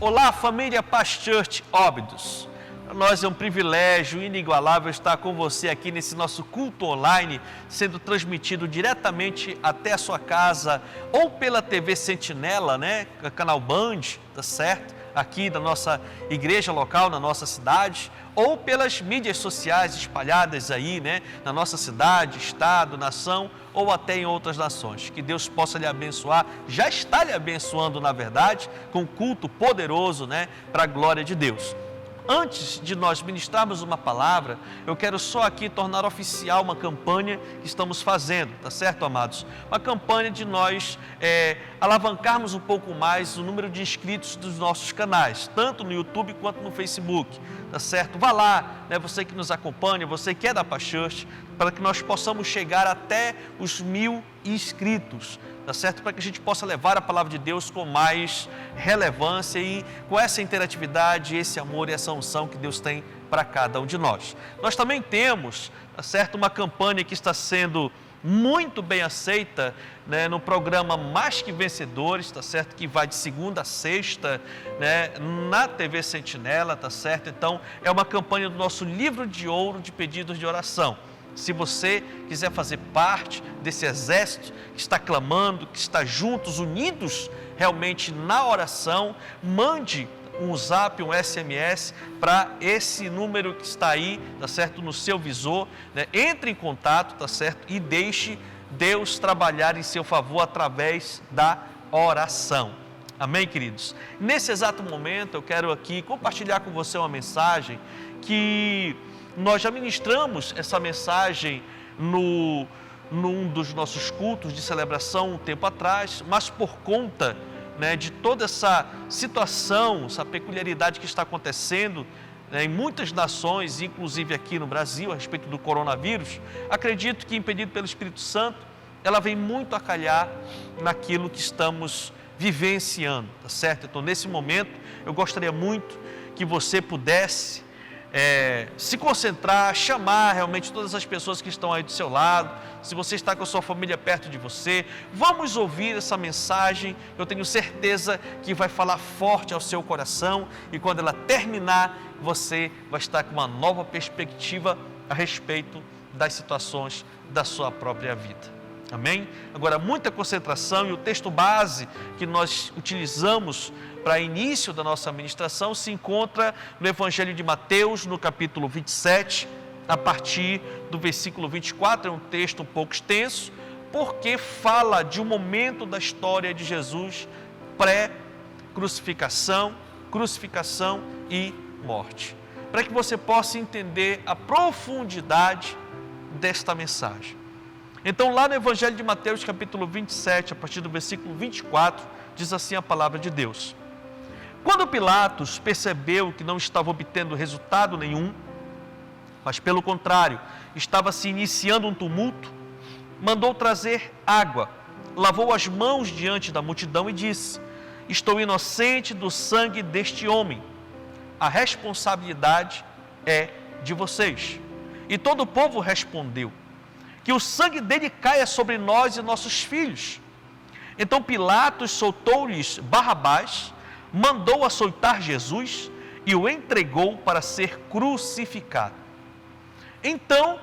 Olá, família Paz Church Óbidos. Para nós é um privilégio inigualável estar com você aqui nesse nosso culto online, sendo transmitido diretamente até a sua casa, ou pela TV Sentinela, canal Band, tá certo? Aqui da nossa igreja local, na nossa cidade, ou pelas mídias sociais espalhadas aí, na nossa cidade, estado, nação, ou até em outras nações. Que Deus possa lhe abençoar, já está lhe abençoando, na verdade, com um culto poderoso, para a glória de Deus. Antes de nós ministrarmos uma palavra, eu quero só aqui tornar oficial uma campanha que estamos fazendo, tá certo, amados? Uma campanha de nós alavancarmos um pouco mais o número de inscritos dos nossos canais, tanto no YouTube quanto no Facebook, tá certo? Vá lá, você que nos acompanha, você que é da Paz Church, para que nós possamos chegar até os 1000 inscritos, tá certo? Para que a gente possa levar a palavra de Deus com mais relevância e com essa interatividade, esse amor e essa unção que Deus tem para cada um de nós. Nós também temos, tá certo, uma campanha que está sendo muito bem aceita, no programa Mais Que Vencedores, tá certo? Que vai de segunda a sexta, na TV Sentinela, tá certo? Então, é uma campanha do nosso livro de ouro de pedidos de oração. Se você quiser fazer parte desse exército que está clamando, que está juntos, unidos realmente na oração, mande um zap, um SMS para esse número que está aí, tá certo, no seu visor, entre em contato, tá certo, e deixe Deus trabalhar em seu favor através da oração. Amém, queridos? Nesse exato momento eu quero aqui compartilhar com você uma mensagem que nós já ministramos essa mensagem num dos nossos cultos de celebração um tempo atrás, mas por conta de toda essa situação, essa peculiaridade que está acontecendo em muitas nações, inclusive aqui no Brasil, a respeito do coronavírus, acredito que, impedido pelo Espírito Santo, ela vem muito a calhar naquilo que estamos vivenciando, tá certo? Então, nesse momento, eu gostaria muito que você pudesse se concentrar, chamar realmente todas as pessoas que estão aí do seu lado, se você está com a sua família perto de você, vamos ouvir essa mensagem, eu tenho certeza que vai falar forte ao seu coração e quando ela terminar, você vai estar com uma nova perspectiva a respeito das situações da sua própria vida. Amém? Agora, muita concentração e o texto base que nós utilizamos para início da nossa ministração se encontra no Evangelho de Mateus, no capítulo 27, a partir do versículo 24, é um texto um pouco extenso, porque fala de um momento da história de Jesus pré-crucificação, crucificação e morte. Para que você possa entender a profundidade desta mensagem. Então, lá no Evangelho de Mateus, capítulo 27, a partir do versículo 24, diz assim a palavra de Deus. Quando Pilatos percebeu que não estava obtendo resultado nenhum, mas pelo contrário, estava se iniciando um tumulto, mandou trazer água, lavou as mãos diante da multidão e disse: estou inocente do sangue deste homem, a responsabilidade é de vocês. E todo o povo respondeu: que o sangue dele caia sobre nós e nossos filhos. Então Pilatos soltou-lhes Barrabás, mandou açoitar Jesus e o entregou para ser crucificado. Então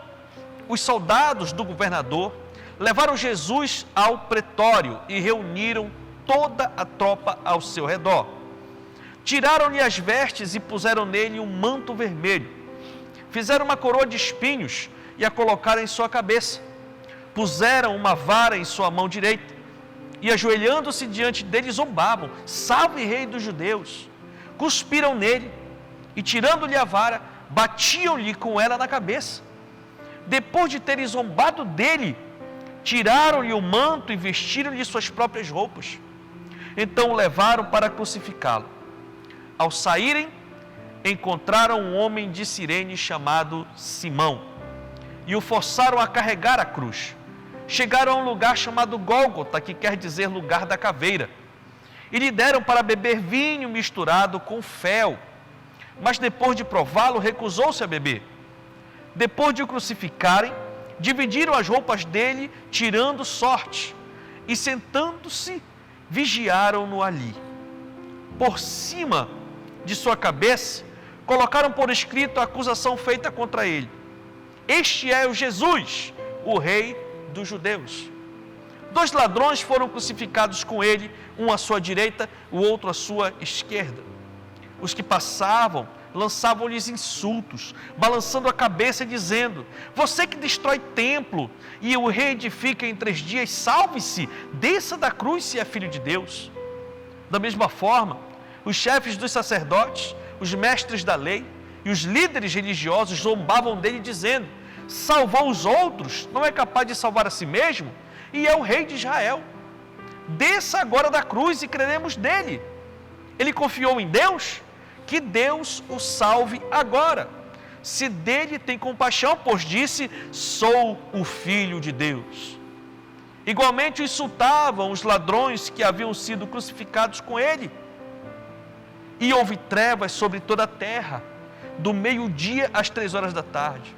os soldados do governador levaram Jesus ao pretório e reuniram toda a tropa ao seu redor. Tiraram-lhe as vestes e puseram nele um manto vermelho. Fizeram uma coroa de espinhos e a colocaram em sua cabeça. Puseram uma vara em sua mão direita e, ajoelhando-se diante dele, zombavam: salve, rei dos judeus! Cuspiram nele e, tirando-lhe a vara, batiam-lhe com ela na cabeça. Depois de terem zombado dele, tiraram-lhe o manto e vestiram-lhe suas próprias roupas. Então o levaram para crucificá-lo. Ao saírem, encontraram um homem de Cirene chamado Simão e o forçaram a carregar a cruz. Chegaram a um lugar chamado Gólgota, que quer dizer lugar da caveira, e lhe deram para beber vinho misturado com fel, mas depois de prová-lo, recusou-se a beber. Depois de o crucificarem, dividiram as roupas dele, tirando sorte, e sentando-se, vigiaram-no ali. por cima de sua cabeça, colocaram por escrito a acusação feita contra ele. Este é o Jesus, o rei dos judeus. 2 ladrões foram crucificados com ele, um à sua direita, o outro à sua esquerda. Os que passavam lançavam-lhes insultos, balançando a cabeça e dizendo: você que destrói templo e o reedifica em 3 dias, salve-se, desça da cruz se é filho de Deus. Da mesma forma, os chefes dos sacerdotes, os mestres da lei e os líderes religiosos zombavam dele dizendo: salvou os outros, não é capaz de salvar a si mesmo, e é o rei de Israel. Desça agora da cruz e creremos nele. Ele confiou em Deus? Que Deus o salve agora, se dele tem compaixão, pois disse: sou o Filho de Deus. Igualmente insultavam os ladrões que haviam sido crucificados com ele. E houve trevas sobre toda a terra, do meio-dia às 3 horas da tarde.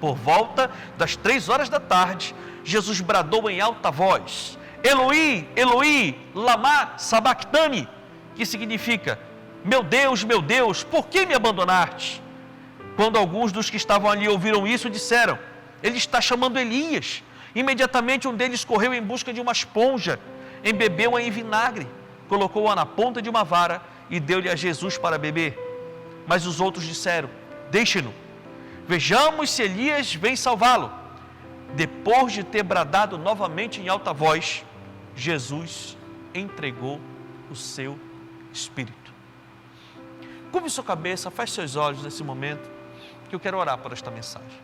Por volta das 3 horas da tarde, Jesus bradou em alta voz: Eloi, Eloi, lama sabachthani, que significa: meu Deus, por que me abandonaste? Quando alguns dos que estavam ali ouviram isso, disseram: ele está chamando Elias. Imediatamente um deles correu em busca de uma esponja, embebeu-a em vinagre, colocou-a na ponta de uma vara e deu-lhe a Jesus para beber. Mas os outros disseram: deixe-no, vejamos se Elias vem salvá-lo. Depois de ter bradado novamente em alta voz, Jesus entregou o seu espírito. Curve sua cabeça, feche seus olhos nesse momento, que eu quero orar por esta mensagem.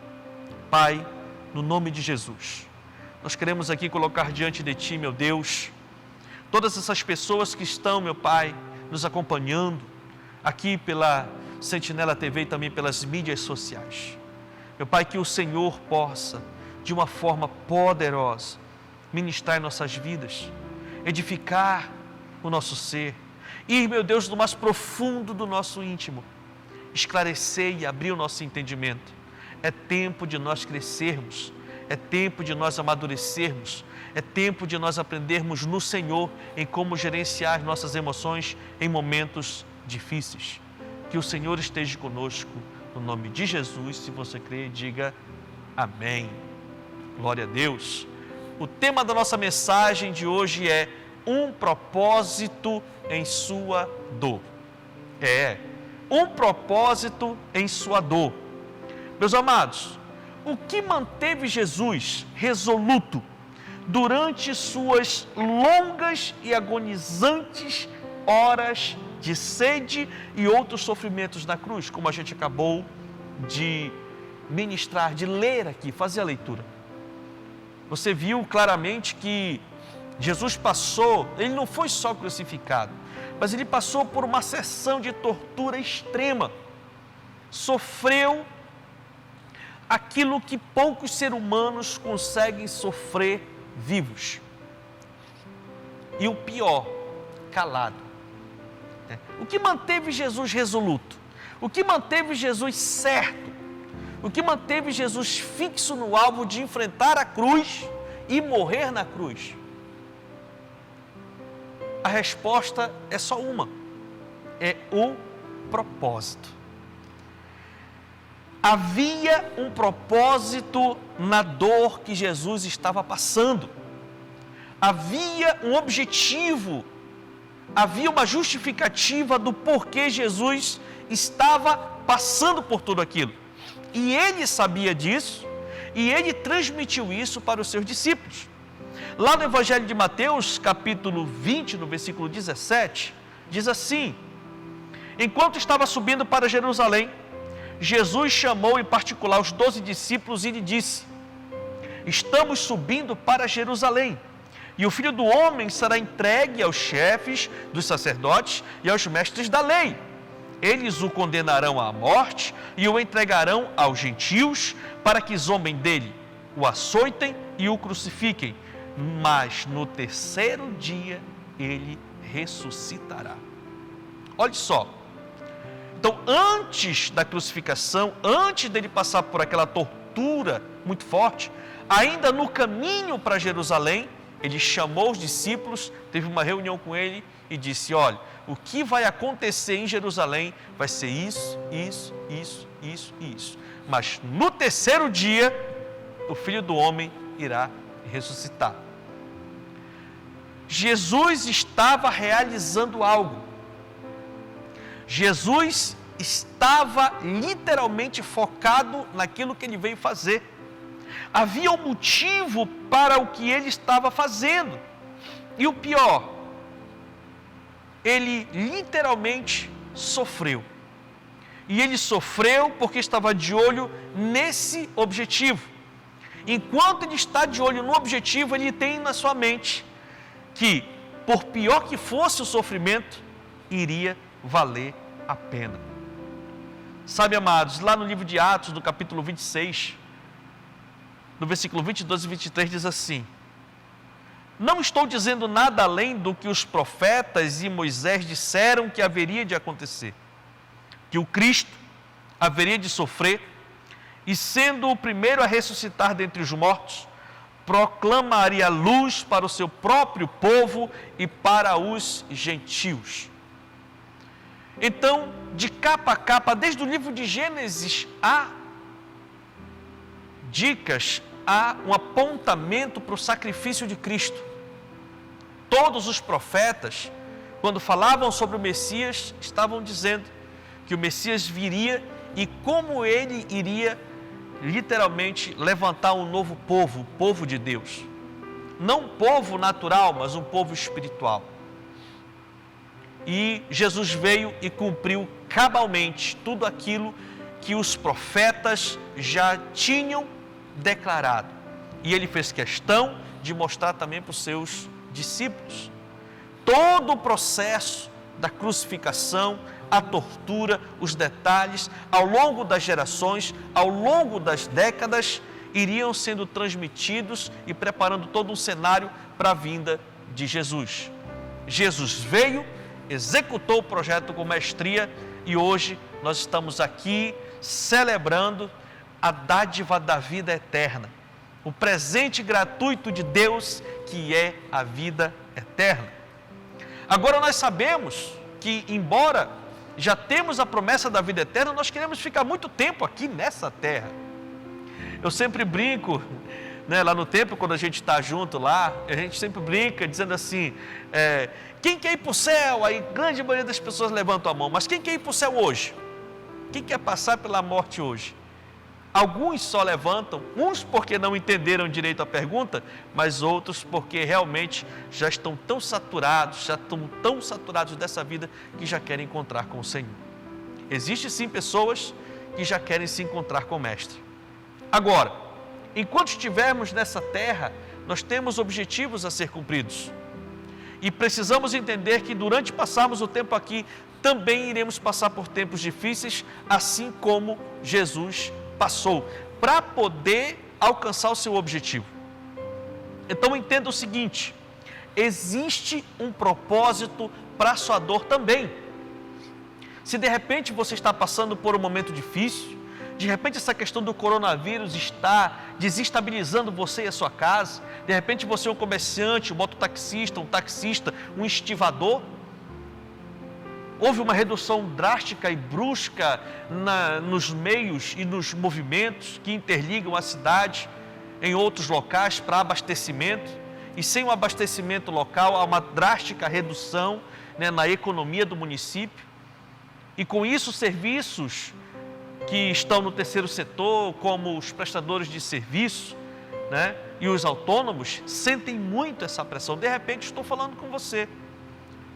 Pai, no nome de Jesus, nós queremos aqui colocar diante de Ti, meu Deus, todas essas pessoas que estão, meu Pai, nos acompanhando aqui pela Sentinela TV e também pelas mídias sociais. Meu Pai, que o Senhor possa, de uma forma poderosa, ministrar em nossas vidas, edificar o nosso ser, ir, meu Deus, no mais profundo do nosso íntimo, esclarecer e abrir o nosso entendimento. É tempo de nós crescermos, é tempo de nós amadurecermos, é tempo de nós aprendermos no Senhor em como gerenciar as nossas emoções em momentos difíceis. Que o Senhor esteja conosco, no nome de Jesus. Se você crê, diga amém. Glória a Deus. O tema da nossa mensagem de hoje é um propósito em sua dor. Um propósito em sua dor. Meus amados, o que manteve Jesus resoluto durante suas longas e agonizantes horas de sede e outros sofrimentos na cruz, como a gente acabou de ministrar, de ler aqui, fazer a leitura? Você viu claramente que Jesus passou, ele não foi só crucificado, mas ele passou por uma sessão de tortura extrema. Sofreu aquilo que poucos seres humanos conseguem sofrer vivos. E o pior, calado. O que manteve Jesus resoluto? O que manteve Jesus certo? O que manteve Jesus fixo no alvo de enfrentar a cruz e morrer na cruz? A resposta é só uma: é o propósito. Havia um propósito na dor que Jesus estava passando. Havia um objetivo, havia uma justificativa do porquê Jesus estava passando por tudo aquilo. E ele sabia disso, e ele transmitiu isso para os seus discípulos. Lá no Evangelho de Mateus, capítulo 20, no versículo 17, diz assim: enquanto estava subindo para Jerusalém, Jesus chamou em particular os 12 discípulos e lhe disse: estamos subindo para Jerusalém, e o Filho do Homem será entregue aos chefes dos sacerdotes e aos mestres da lei. Eles o condenarão à morte e o entregarão aos gentios para que zombem dele, o açoitem e o crucifiquem. Mas no terceiro dia ele ressuscitará. Olha só. Então, antes da crucificação, antes dele passar por aquela tortura muito forte, ainda no caminho para Jerusalém, ele chamou os discípulos, teve uma reunião com ele e disse: olha, o que vai acontecer em Jerusalém vai ser isso, isso, isso, isso e isso. Mas no terceiro dia, o Filho do Homem irá ressuscitar. Jesus estava realizando algo. Jesus estava literalmente focado naquilo que ele veio fazer. Havia um motivo para o que ele estava fazendo. E o pior, ele literalmente sofreu. E ele sofreu porque estava de olho nesse objetivo. Enquanto ele está de olho no objetivo, ele tem na sua mente que, por pior que fosse o sofrimento, iria valer a pena. Sabe, amados, lá no livro de Atos, no capítulo 26, no versículo 22 e 23, diz assim: não estou dizendo nada além do que os profetas e Moisés disseram que haveria de acontecer, que o Cristo haveria de sofrer, e sendo o primeiro a ressuscitar dentre os mortos, proclamaria luz para o seu próprio povo e para os gentios. Então, de capa a capa, desde o livro de Gênesis, há dicas, há um apontamento para o sacrifício de Cristo. Todos os profetas, quando falavam sobre o Messias, estavam dizendo que o Messias viria e como ele iria literalmente levantar um novo povo, o povo de Deus. Não um povo natural, mas um povo espiritual. E Jesus veio e cumpriu cabalmente tudo aquilo que os profetas já tinham declarado. E ele fez questão de mostrar também para os seus discípulos todo o processo da crucificação, a tortura, os detalhes, ao longo das gerações, ao longo das décadas, iriam sendo transmitidos e preparando todo um cenário para a vinda de Jesus. Jesus veio, executou o projeto com maestria e hoje nós estamos aqui celebrando a dádiva da vida eterna, o presente gratuito de Deus, que é a vida eterna. Agora nós sabemos que, embora já temos a promessa da vida eterna, nós queremos ficar muito tempo aqui nessa terra. Eu sempre brinco, né, lá no templo, quando a gente está junto lá, a gente sempre brinca dizendo assim, quem quer ir para o céu? Aí a grande maioria das pessoas levantam a mão, mas quem quer ir para o céu hoje? Quem quer passar pela morte hoje? Alguns só levantam, uns porque não entenderam direito a pergunta, mas outros porque realmente já estão tão saturados dessa vida que já querem encontrar com o Senhor. Existem sim pessoas que já querem se encontrar com o Mestre. Agora, enquanto estivermos nessa terra, nós temos objetivos a ser cumpridos. E precisamos entender que durante passarmos o tempo aqui, também iremos passar por tempos difíceis, assim como Jesus passou, para poder alcançar o seu objetivo. Então entenda o seguinte: existe um propósito para a sua dor também. Se de repente você está passando por um momento difícil, de repente essa questão do coronavírus está desestabilizando você e a sua casa, de repente você é um comerciante, um mototaxista, um taxista, um estivador, houve uma redução drástica e brusca nos meios e nos movimentos que interligam a cidade em outros locais para abastecimento, e sem o abastecimento local há uma drástica redução, né, na economia do município, e com isso serviços que estão no terceiro setor, como os prestadores de serviço, né, e os autônomos, sentem muito essa pressão. De repente estou falando com você,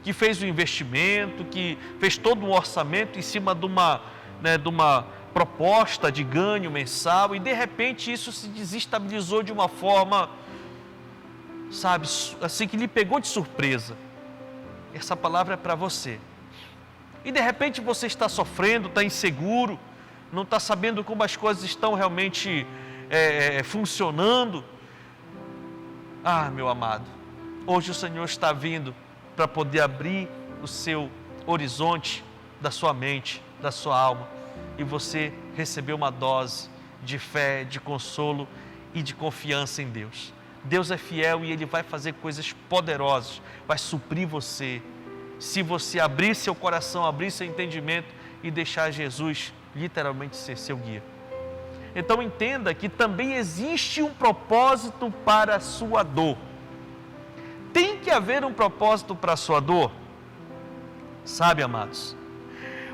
que fez o investimento, que fez todo um orçamento em cima de uma proposta de ganho mensal, e de repente isso se desestabilizou de uma forma, sabe, assim, que lhe pegou de surpresa. Essa palavra é para você. E de repente você está sofrendo, está inseguro, não está sabendo como as coisas estão realmente funcionando. Ah, meu amado, hoje o Senhor está vindo para poder abrir o seu horizonte da sua mente, da sua alma, e você receber uma dose de fé, de consolo e de confiança em Deus. Deus é fiel e Ele vai fazer coisas poderosas, vai suprir você, se você abrir seu coração, abrir seu entendimento e deixar Jesus literalmente ser seu guia. Então entenda que também existe um propósito para a sua dor. Tem que haver um propósito para a sua dor. Sabe, amados?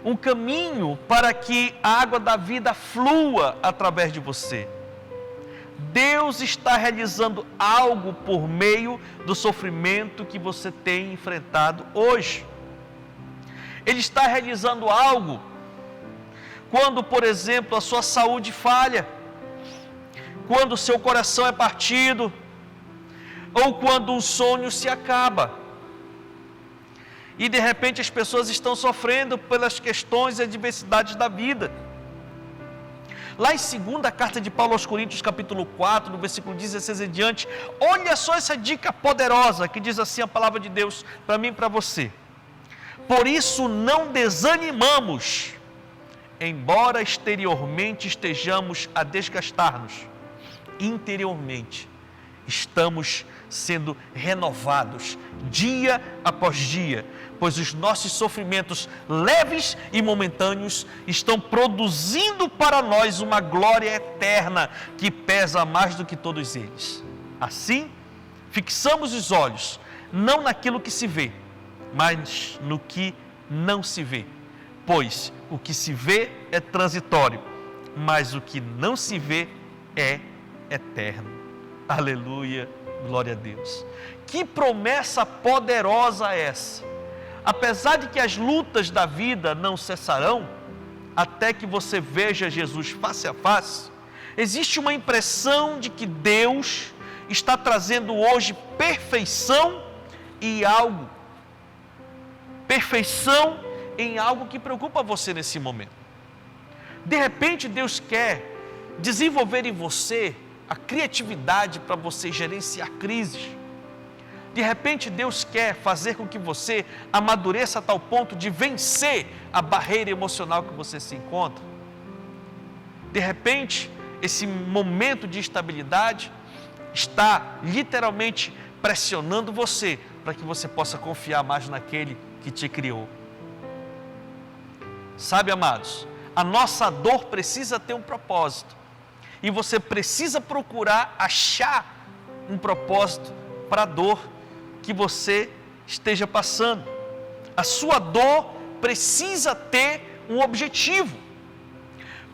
Um caminho para que a água da vida flua através de você. Deus está realizando algo por meio do sofrimento que você tem enfrentado hoje. Ele está realizando algo quando, por exemplo, a sua saúde falha, quando o seu coração é partido, ou quando um sonho se acaba. E de repente as pessoas estão sofrendo pelas questões e adversidades da vida. Lá em 2ª carta de Paulo aos Coríntios, capítulo 4, no versículo 16 em diante, olha só essa dica poderosa que diz assim a palavra de Deus para mim e para você. Por isso não desanimamos, embora exteriormente estejamos a desgastar-nos, interiormente estamos sendo renovados dia após dia, pois os nossos sofrimentos leves e momentâneos estão produzindo para nós uma glória eterna que pesa mais do que todos eles. Assim, fixamos os olhos não naquilo que se vê, mas no que não se vê, pois o que se vê é transitório, mas o que não se vê é eterno. Aleluia, glória a Deus. Que promessa poderosa é essa? Apesar de que as lutas da vida não cessarão, até que você veja Jesus face a face, existe uma impressão de que Deus está trazendo hoje perfeição em algo que preocupa você nesse momento. De repente Deus quer desenvolver em você a criatividade para você gerenciar crises. De repente Deus quer fazer com que você amadureça a tal ponto de vencer a barreira emocional que você se encontra. De repente, esse momento de instabilidade está literalmente pressionando você para que você possa confiar mais naquele que te criou. Sabe, amados, a nossa dor precisa ter um propósito. E você precisa procurar achar um propósito para a dor que você esteja passando. A sua dor precisa ter um objetivo.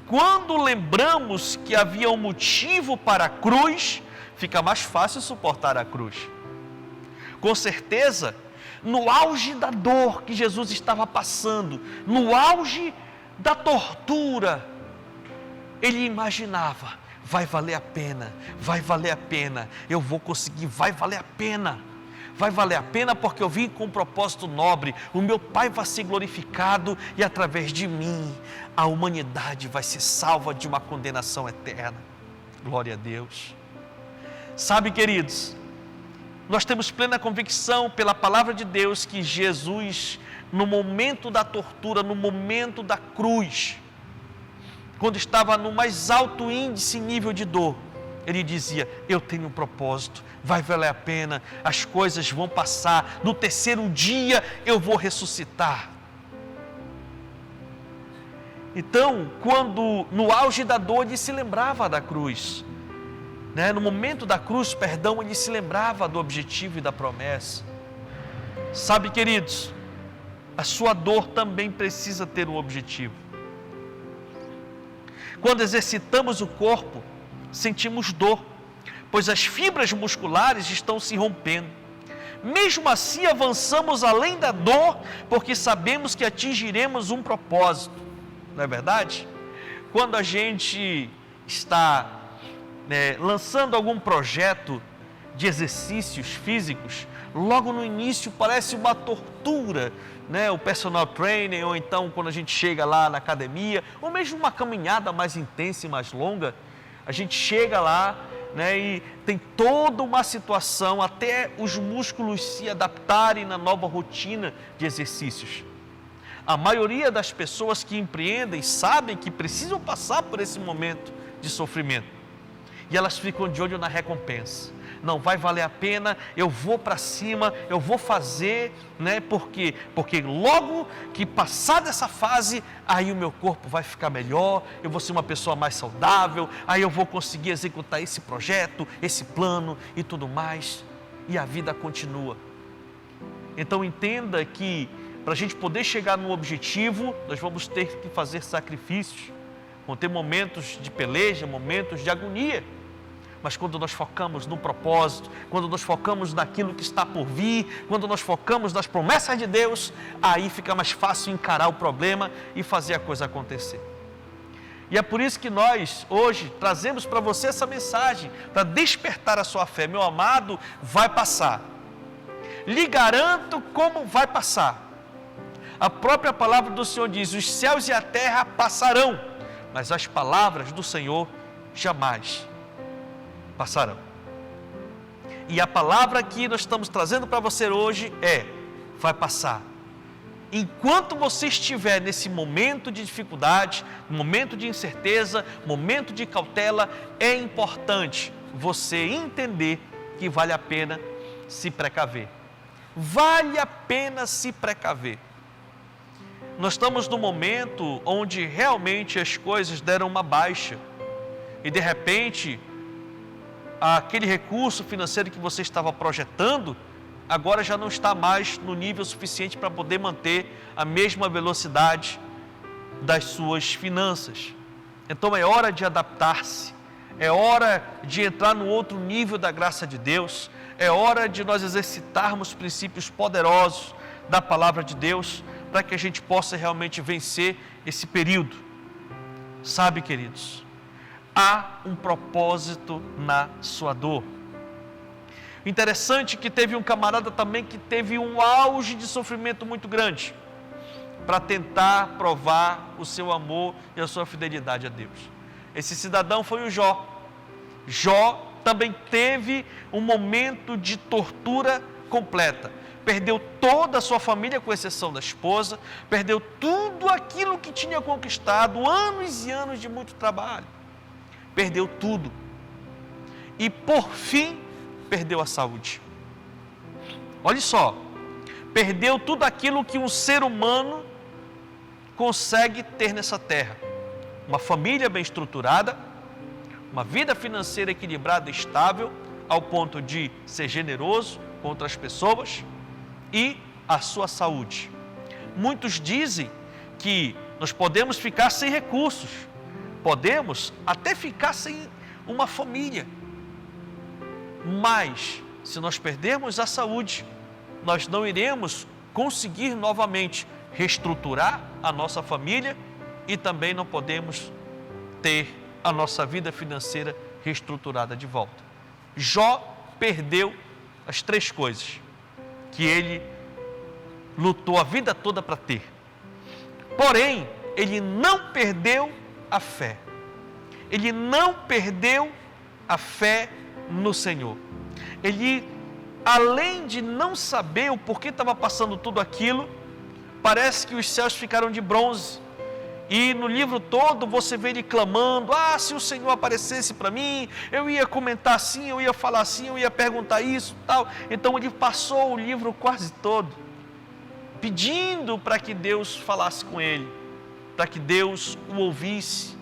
Quando lembramos que havia um motivo para a cruz, fica mais fácil suportar a cruz. Com certeza, no auge da dor que Jesus estava passando, no auge da tortura, ele imaginava, vai valer a pena, eu vou conseguir, vai valer a pena porque eu vim com um propósito nobre, o meu Pai vai ser glorificado e através de mim a humanidade vai ser salva de uma condenação eterna. Glória a Deus. Sabe, queridos, nós temos plena convicção pela palavra de Deus que Jesus, no momento da tortura, no momento da cruz, quando estava no mais alto índice e nível de dor, ele dizia, eu tenho um propósito, vai valer a pena, as coisas vão passar, no terceiro dia eu vou ressuscitar. Então, quando no auge da dor ele se lembrava da cruz, no momento da cruz, ele se lembrava do objetivo e da promessa. Sabe, queridos, a sua dor também precisa ter um objetivo. Quando exercitamos o corpo, sentimos dor, pois as fibras musculares estão se rompendo. Mesmo assim, avançamos além da dor, porque sabemos que atingiremos um propósito. Não é verdade? Quando a gente está lançando algum projeto de exercícios físicos, logo no início parece uma tortura, o personal trainer, ou então quando a gente chega lá na academia, ou mesmo uma caminhada mais intensa e mais longa, a gente chega lá, e tem toda uma situação até os músculos se adaptarem na nova rotina de exercícios. A maioria das pessoas que empreendem sabem que precisam passar por esse momento de sofrimento. E elas ficam de olho na recompensa. não vai valer a pena, eu vou para cima, eu vou fazer, né? Porque logo que passar dessa fase, aí o meu corpo vai ficar melhor, eu vou ser uma pessoa mais saudável, aí eu vou conseguir executar esse projeto, esse plano e tudo mais, e a vida continua. Então entenda que para a gente poder chegar no objetivo, nós vamos ter que fazer sacrifícios, vão ter momentos de peleja, momentos de agonia. Mas quando nós focamos no propósito, quando nós focamos naquilo que está por vir, quando nós focamos nas promessas de Deus, aí fica mais fácil encarar o problema e fazer a coisa acontecer. E é por isso que nós, hoje, trazemos para você essa mensagem, para despertar a sua fé. Meu amado, vai passar. Lhe garanto como vai passar. A própria palavra do Senhor diz, os céus e a terra passarão, mas as palavras do Senhor jamais passarão. E a palavra que nós estamos trazendo para você hoje vai passar. Enquanto você estiver nesse momento de dificuldade, momento de incerteza, momento de cautela, é importante você entender que vale a pena se precaver. Vale a pena se precaver. Nós estamos num momento onde realmente as coisas deram uma baixa e de repente aquele recurso financeiro que você estava projetando, agora já não está mais no nível suficiente para poder manter a mesma velocidade das suas finanças. Então é hora de adaptar-se, é hora de entrar no outro nível da graça de Deus, é hora de nós exercitarmos princípios poderosos da palavra de Deus, para que a gente possa realmente vencer esse período. Sabe, queridos, há um propósito na sua dor. Interessante que teve um camarada também que teve um auge de sofrimento muito grande para tentar provar o seu amor e a sua fidelidade a Deus. Esse cidadão foi o Jó. Jó também teve um momento de tortura completa. Perdeu toda a sua família, com exceção da esposa, perdeu tudo aquilo que tinha conquistado, anos e anos de muito trabalho. Perdeu tudo e por fim perdeu a saúde. Olha só, perdeu tudo aquilo que um ser humano consegue ter nessa terra: uma família bem estruturada, uma vida financeira equilibrada e estável, ao ponto de ser generoso com outras pessoas, e a sua saúde. Muitos dizem que nós podemos ficar sem recursos, podemos até ficar sem uma família, mas se nós perdermos a saúde, nós não iremos conseguir novamente reestruturar a nossa família e também não podemos ter a nossa vida financeira reestruturada de volta. Jó perdeu as três coisas que ele lutou a vida toda para ter. Porém, ele não perdeu a fé. Ele não perdeu a fé no Senhor. Ele, além de não saber o porquê estava passando tudo aquilo, parece que os céus ficaram de bronze. E no livro todo você vê ele clamando: se o Senhor aparecesse para mim, eu ia comentar assim, eu ia falar assim, eu ia perguntar isso, tal. Então ele passou o livro quase todo pedindo para que Deus falasse com ele, para que Deus o ouvisse.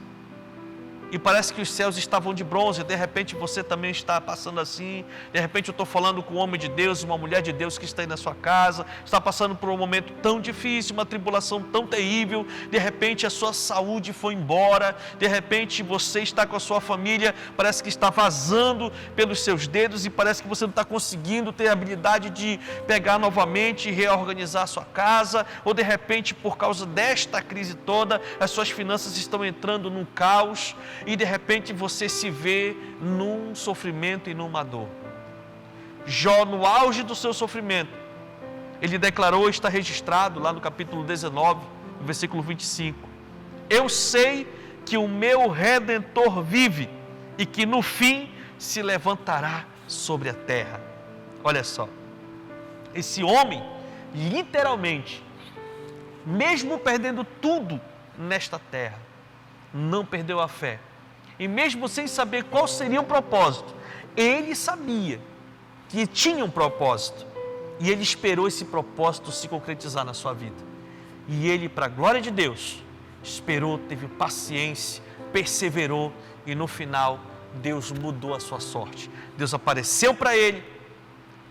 E parece que os céus estavam de bronze. De repente você também está passando assim. De repente eu estou falando com um homem de Deus, uma mulher de Deus que está aí na sua casa, está passando por um momento tão difícil, uma tribulação tão terrível. De repente a sua saúde foi embora. De repente você está com a sua família, parece que está vazando pelos seus dedos e parece que você não está conseguindo ter a habilidade de pegar novamente e reorganizar a sua casa. Ou de repente, por causa desta crise toda, as suas finanças estão entrando num caos. E de repente você se vê num sofrimento e numa dor. Jó, no auge do seu sofrimento, ele declarou, está registrado lá no capítulo 19, no versículo 25: eu sei que o meu Redentor vive e que no fim se levantará sobre a terra. Olha só, esse homem, literalmente, mesmo perdendo tudo nesta terra, não perdeu a fé. E mesmo sem saber qual seria o propósito, ele sabia que tinha um propósito e ele esperou esse propósito se concretizar na sua vida. E ele, para a glória de Deus, esperou, teve paciência, perseverou e no final Deus mudou a sua sorte. Deus apareceu para ele,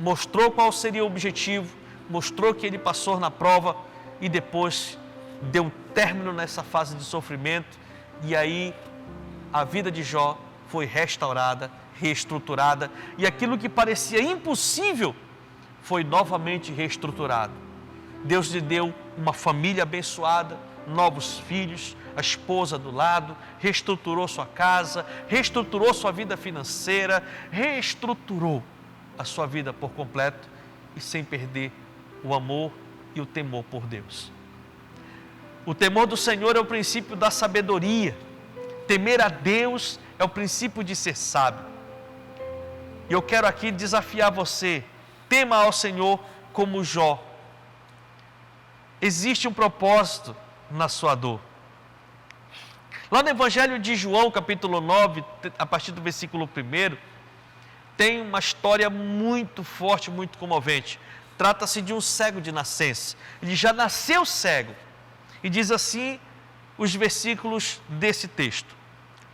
mostrou qual seria o objetivo, mostrou que ele passou na prova e depois deu término nessa fase de sofrimento e aí a vida de Jó foi restaurada, reestruturada e aquilo que parecia impossível foi novamente reestruturado. Deus lhe deu uma família abençoada, novos filhos, a esposa do lado, reestruturou sua casa, reestruturou sua vida financeira, reestruturou a sua vida por completo e sem perder o amor e o temor por Deus. O temor do Senhor é o princípio da sabedoria. Temer a Deus é o princípio de ser sábio. E eu quero aqui desafiar você, tema ao Senhor como Jó. Existe um propósito na sua dor. Lá no Evangelho de João, capítulo 9, a partir do versículo 1, tem uma história muito forte, muito comovente. Trata-se de um cego de nascença. Ele já nasceu cego. E diz assim os versículos desse texto.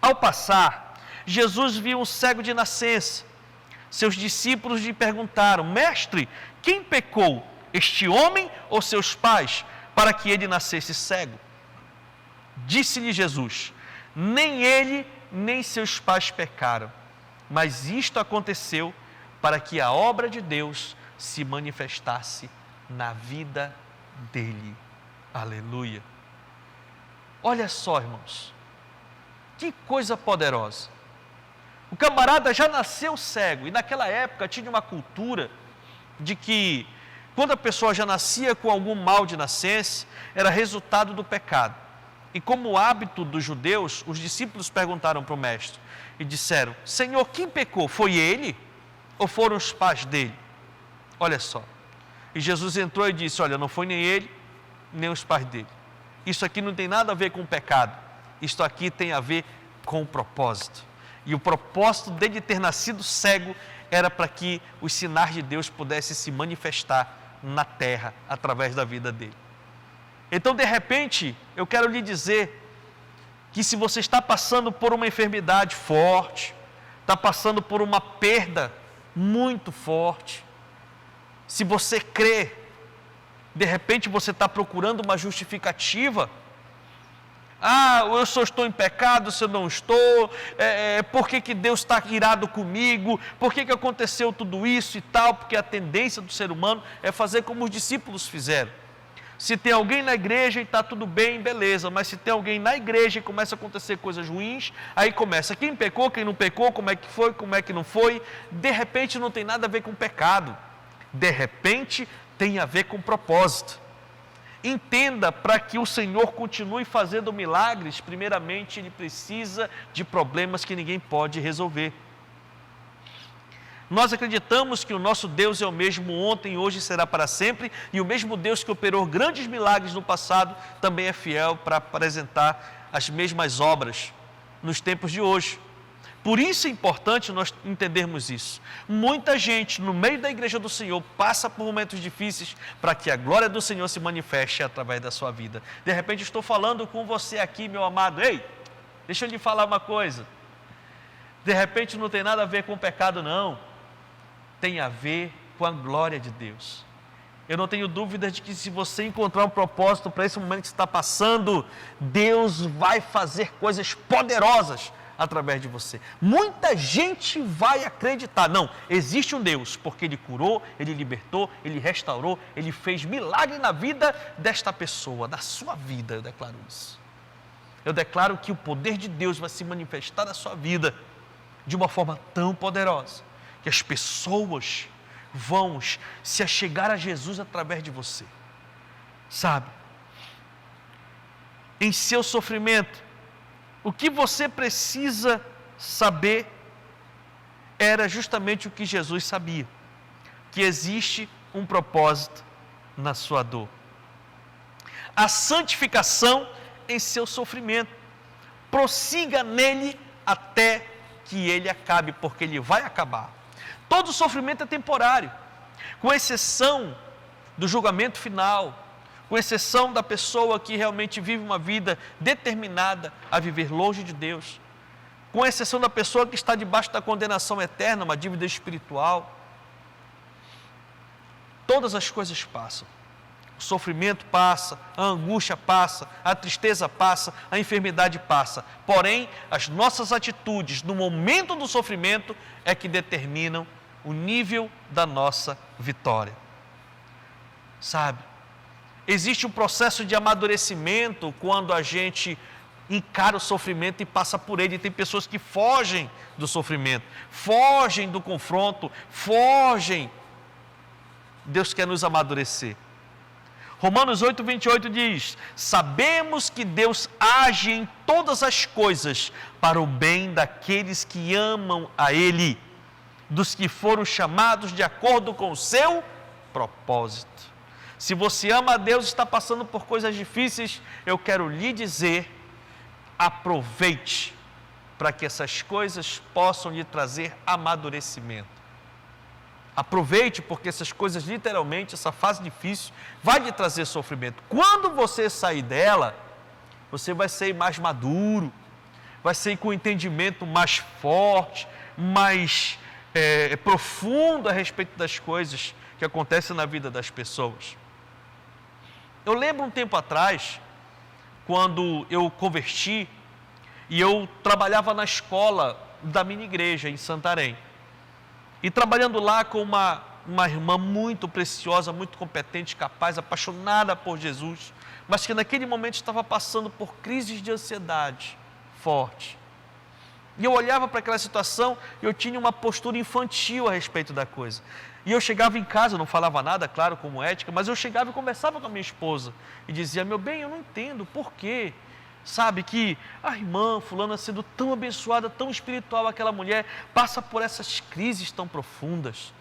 Ao passar, Jesus viu um cego de nascença. Seus discípulos lhe perguntaram: Mestre, quem pecou, este homem ou seus pais, para que ele nascesse cego? Disse-lhe Jesus: nem ele, nem seus pais pecaram, mas isto aconteceu para que a obra de Deus se manifestasse na vida dele. Aleluia! Olha só, irmãos, que coisa poderosa. O camarada já nasceu cego, e naquela época tinha uma cultura de que quando a pessoa já nascia com algum mal de nascença, era resultado do pecado. E como hábito dos judeus, os discípulos perguntaram para o mestre e disseram: Senhor, quem pecou? Foi ele ou foram os pais dele? Olha só. E Jesus entrou e disse: olha, não foi nem ele, nem os pais dele. Isso aqui não tem nada a ver com o pecado. Isto aqui tem a ver com o propósito. E o propósito dele ter nascido cego era para que os sinais de Deus pudessem se manifestar na terra através da vida dele. Então, de repente, eu quero lhe dizer que se você está passando por uma enfermidade forte, está passando por uma perda muito forte, se você crê, de repente você está procurando uma justificativa. Eu só estou em pecado, se eu não estou, por que Deus está irado comigo, por que aconteceu tudo isso e tal, porque a tendência do ser humano é fazer como os discípulos fizeram. Se tem alguém na igreja e está tudo bem, beleza, mas se tem alguém na igreja e começa a acontecer coisas ruins, aí começa quem pecou, quem não pecou, como é que foi, como é que não foi. De repente não tem nada a ver com pecado, de repente tem a ver com propósito. Entenda, para que o Senhor continue fazendo milagres, primeiramente Ele precisa de problemas que ninguém pode resolver. Nós acreditamos que o nosso Deus é o mesmo ontem, hoje e será para sempre, e o mesmo Deus que operou grandes milagres no passado, também é fiel para apresentar as mesmas obras nos tempos de hoje. Por isso é importante nós entendermos isso. Muita gente no meio da igreja do Senhor passa por momentos difíceis para que a glória do Senhor se manifeste através da sua vida. De repente estou falando com você aqui, meu amado. Ei, deixa eu lhe falar uma coisa. De repente não tem nada a ver com o pecado, não. Tem a ver com a glória de Deus. Eu não tenho dúvida de que se você encontrar um propósito para esse momento que você está passando, Deus vai fazer coisas poderosas através de você. Muita gente vai acreditar, não, existe um Deus, porque Ele curou, Ele libertou, Ele restaurou, Ele fez milagre na vida desta pessoa, na sua vida. Eu declaro isso. Eu declaro que o poder de Deus vai se manifestar na sua vida de uma forma tão poderosa, que as pessoas vão se achegar a Jesus através de você. Sabe? Em seu sofrimento, o que você precisa saber era justamente o que Jesus sabia, que existe um propósito na sua dor. A santificação em seu sofrimento. Prossiga nele até que ele acabe, porque ele vai acabar. Todo sofrimento é temporário, com exceção do julgamento final, com exceção da pessoa que realmente vive uma vida determinada a viver longe de Deus, com exceção da pessoa que está debaixo da condenação eterna, uma dívida espiritual. Todas as coisas passam. O sofrimento passa, a angústia passa, a tristeza passa, a enfermidade passa. Porém, as nossas atitudes no momento do sofrimento é que determinam o nível da nossa vitória. Sabe? Existe um processo de amadurecimento quando a gente encara o sofrimento e passa por ele. E tem pessoas que fogem do sofrimento, fogem do confronto, fogem. Deus quer nos amadurecer. Romanos 8, 28 diz: sabemos que Deus age em todas as coisas para o bem daqueles que amam a Ele, dos que foram chamados de acordo com o seu propósito. Se você ama a Deus e está passando por coisas difíceis, eu quero lhe dizer, aproveite para que essas coisas possam lhe trazer amadurecimento. Aproveite, porque essas coisas, literalmente, essa fase difícil, vai lhe trazer sofrimento. Quando você sair dela, você vai ser mais maduro, vai ser com um entendimento mais forte, mais profundo a respeito das coisas que acontecem na vida das pessoas. Eu lembro um tempo atrás, quando eu converti, e eu trabalhava na escola da minha igreja em Santarém. E trabalhando lá com uma irmã muito preciosa, muito competente, capaz, apaixonada por Jesus, mas que naquele momento estava passando por crises de ansiedade forte. E eu olhava para aquela situação e eu tinha uma postura infantil a respeito da coisa. E eu chegava em casa, eu não falava nada, claro, como ética, mas eu chegava e conversava com a minha esposa e dizia: meu bem, eu não entendo por quê. Sabe que a irmã fulana, sendo tão abençoada, tão espiritual, aquela mulher passa por essas crises tão profundas.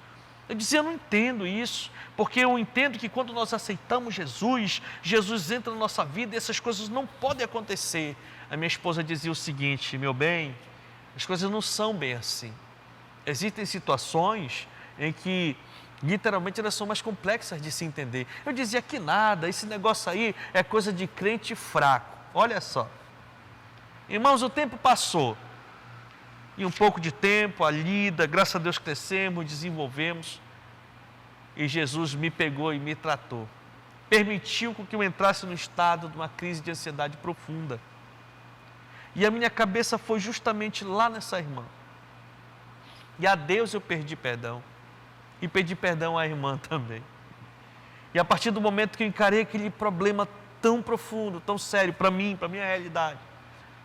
Eu dizia: eu não entendo isso, porque eu entendo que quando nós aceitamos Jesus, Jesus entra na nossa vida e essas coisas não podem acontecer. A minha esposa dizia o seguinte: meu bem, as coisas não são bem assim. Existem situações em que literalmente elas são mais complexas de se entender. Eu dizia que nada, esse negócio aí é coisa de crente fraco. Olha só, irmãos, o tempo passou, e um pouco de tempo, a lida, graças a Deus crescemos, desenvolvemos, e Jesus me pegou e me tratou, permitiu que eu entrasse no estado de uma crise de ansiedade profunda, e a minha cabeça foi justamente lá nessa irmã, e a Deus eu pedi perdão, e pedi perdão à irmã também, e a partir do momento que eu encarei aquele problema tão profundo, tão sério para mim, para a minha realidade,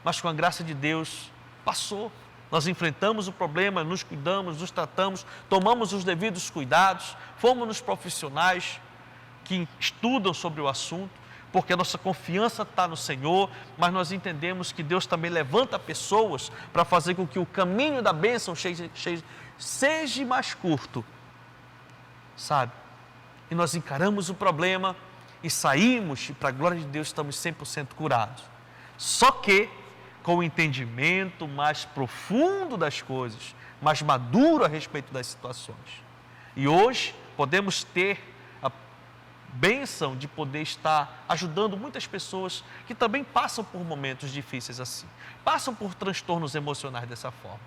mas com a graça de Deus passou. Nós enfrentamos o problema, nos cuidamos, nos tratamos, tomamos os devidos cuidados, fomos nos profissionais que estudam sobre o assunto, porque a nossa confiança está no Senhor, mas nós entendemos que Deus também levanta pessoas para fazer com que o caminho da bênção seja mais curto, sabe? E nós encaramos o problema e saímos, e para a glória de Deus estamos 100% curados. Só que com o entendimento mais profundo das coisas, mais maduro a respeito das situações. E hoje podemos ter a bênção de poder estar ajudando muitas pessoas que também passam por momentos difíceis assim, passam por transtornos emocionais dessa forma.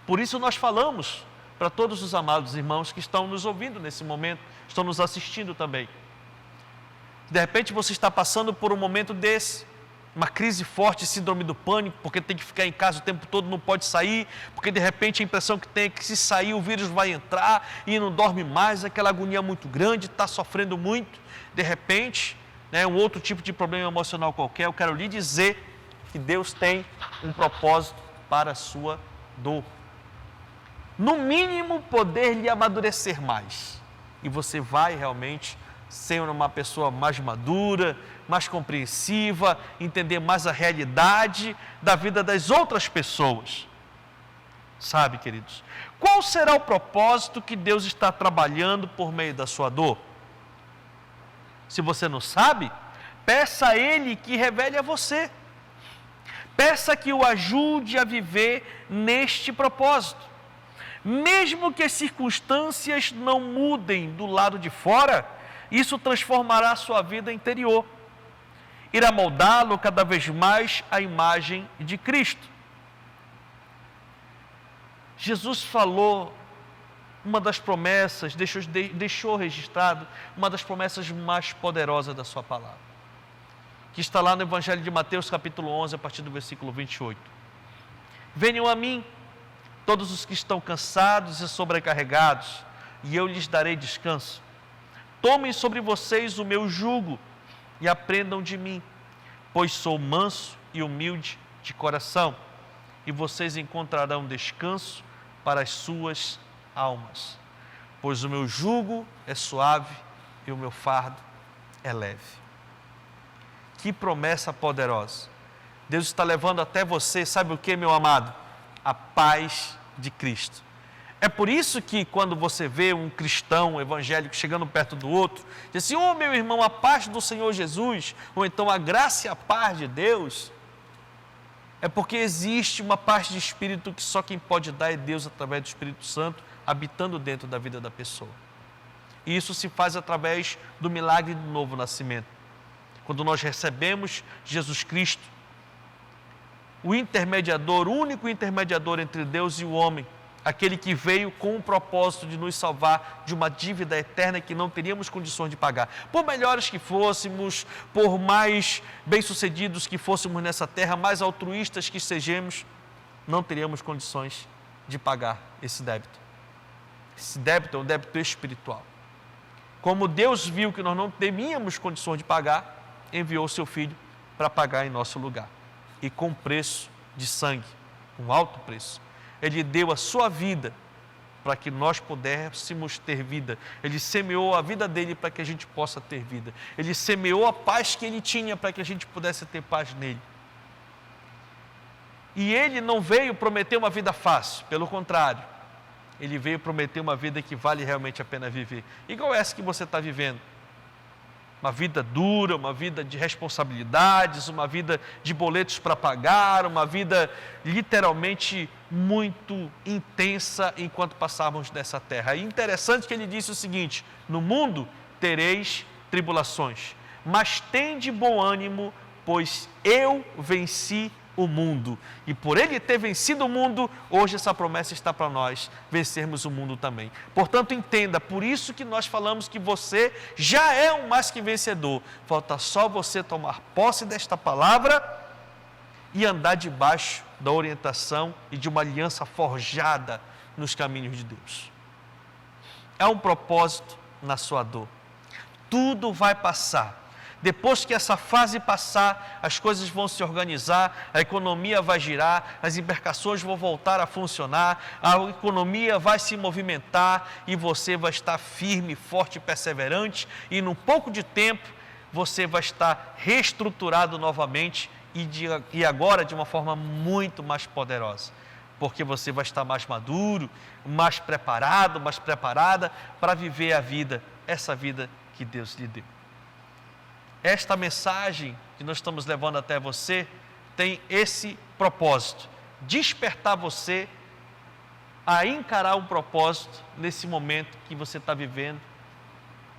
Por isso nós falamos para todos os amados irmãos que estão nos ouvindo nesse momento, estão nos assistindo também. De repente você está passando por um momento desse, uma crise forte, síndrome do pânico, porque tem que ficar em casa o tempo todo, não pode sair, porque de repente a impressão que tem é que se sair o vírus vai entrar e não dorme mais, aquela agonia muito grande, está sofrendo muito. De repente, um outro tipo de problema emocional qualquer, eu quero lhe dizer que Deus tem um propósito para a sua dor. No mínimo, poder lhe amadurecer mais. E você vai realmente ser uma pessoa mais madura, mais compreensiva, entender mais a realidade da vida das outras pessoas. Sabe, queridos? Qual será o propósito que Deus está trabalhando por meio da sua dor? Se você não sabe, peça a Ele que revele a você. Peça que o ajude a viver neste propósito. Mesmo que as circunstâncias não mudem do lado de fora, isso transformará a sua vida interior. Irá moldá-lo cada vez mais à imagem de Cristo. Jesus falou uma das promessas, deixou registrado uma das promessas mais poderosas da sua palavra, que está lá no Evangelho de Mateus, capítulo 11, a partir do versículo 28. Venham a mim, todos os que estão cansados e sobrecarregados, e eu lhes darei descanso. Tomem sobre vocês o meu jugo e aprendam de mim, pois sou manso e humilde de coração, e vocês encontrarão descanso para as suas almas, pois o meu jugo é suave e o meu fardo é leve. Que promessa poderosa! Deus está levando até você, sabe o que, meu amado? A paz de Cristo. É por isso que quando você vê um cristão evangélico chegando perto do outro, diz assim: ô meu irmão, a paz do Senhor Jesus, ou então a graça e a paz de Deus, é porque existe uma paz de espírito que só quem pode dar é Deus através do Espírito Santo, habitando dentro da vida da pessoa. E isso se faz através do milagre do novo nascimento. Quando nós recebemos Jesus Cristo, o intermediador, o único intermediador entre Deus e o homem, aquele que veio com o propósito de nos salvar de uma dívida eterna que não teríamos condições de pagar. Por melhores que fôssemos, por mais bem-sucedidos que fôssemos nessa terra, mais altruístas que sejamos, não teríamos condições de pagar esse débito. Esse débito é um débito espiritual. Como Deus viu que nós não teríamos condições de pagar, enviou o seu Filho para pagar em nosso lugar. E com preço de sangue, um alto preço. Ele deu a sua vida para que nós pudéssemos ter vida. Ele semeou a vida dele para que a gente possa ter vida. Ele semeou a paz que ele tinha para que a gente pudesse ter paz nele. E ele não veio prometer uma vida fácil, pelo contrário. Ele veio prometer uma vida que vale realmente a pena viver. Igual essa que você está vivendo. Uma vida dura, uma vida de responsabilidades, uma vida de boletos para pagar, uma vida literalmente muito intensa enquanto passávamos nessa terra. E interessante que ele disse o seguinte: no mundo tereis tribulações, mas tende bom ânimo, pois eu venci o mundo. E por ele ter vencido o mundo, hoje essa promessa está para nós, vencermos o mundo também. Portanto, entenda, por isso que nós falamos que você já é um mais que vencedor. Falta só você tomar posse desta palavra e andar debaixo da orientação e de uma aliança forjada nos caminhos de Deus. É um propósito na sua dor. Tudo vai passar. Depois que essa fase passar, as coisas vão se organizar, a economia vai girar, as embarcações vão voltar a funcionar, a economia vai se movimentar e você vai estar firme, forte e perseverante, e num pouco de tempo você vai estar reestruturado novamente e agora de uma forma muito mais poderosa, porque você vai estar mais maduro, mais preparado, mais preparada para viver a vida, essa vida que Deus lhe deu. Esta mensagem que nós estamos levando até você tem esse propósito: despertar você a encarar um propósito nesse momento que você está vivendo,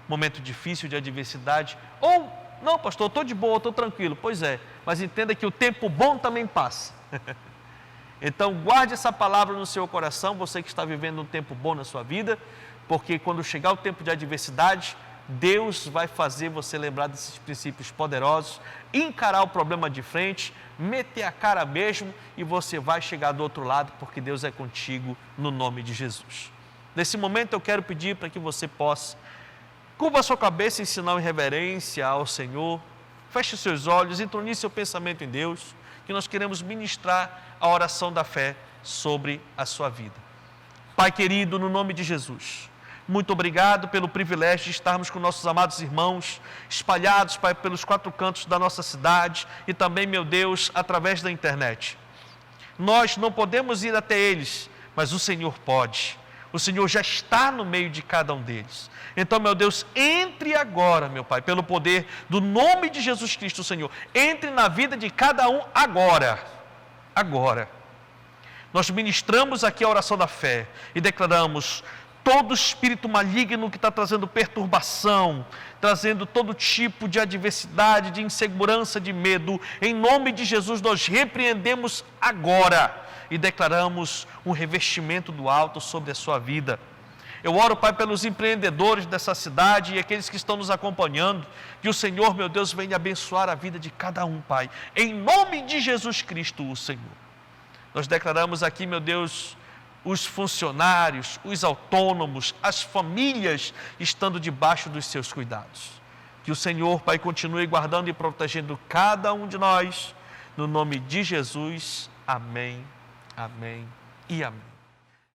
momento difícil de adversidade. Ou, não pastor, eu estou de boa, estou tranquilo. Pois é, mas entenda que o tempo bom também passa. Então guarde essa palavra no seu coração, você que está vivendo um tempo bom na sua vida, porque quando chegar o tempo de adversidade, Deus vai fazer você lembrar desses princípios poderosos, encarar o problema de frente, meter a cara mesmo e você vai chegar do outro lado, porque Deus é contigo no nome de Jesus. Nesse momento eu quero pedir para que você possa curva a sua cabeça em sinal de reverência ao Senhor, feche os seus olhos, entronize seu pensamento em Deus, que nós queremos ministrar a oração da fé sobre a sua vida. Pai querido, no nome de Jesus, muito obrigado pelo privilégio de estarmos com nossos amados irmãos, espalhados, Pai, pelos 4 cantos da nossa cidade e também, meu Deus, através da internet. Nós não podemos ir até eles, mas o Senhor pode. O Senhor já está no meio de cada um deles. Então, meu Deus, entre agora, meu Pai, pelo poder do nome de Jesus Cristo, Senhor. Entre na vida de cada um agora. agora. Nós ministramos aqui a oração da fé e declaramos: todo espírito maligno que está trazendo perturbação, trazendo todo tipo de adversidade, de insegurança, de medo, em nome de Jesus nós repreendemos agora e declaramos um revestimento do alto sobre a sua vida. Eu oro, Pai, pelos empreendedores dessa cidade e aqueles que estão nos acompanhando, que o Senhor, meu Deus, venha abençoar a vida de cada um, Pai, em nome de Jesus Cristo, o Senhor. Nós declaramos aqui, meu Deus, os funcionários, os autônomos, as famílias estando debaixo dos seus cuidados. Que o Senhor, Pai, continue guardando e protegendo cada um de nós, no nome de Jesus. Amém, amém e amém.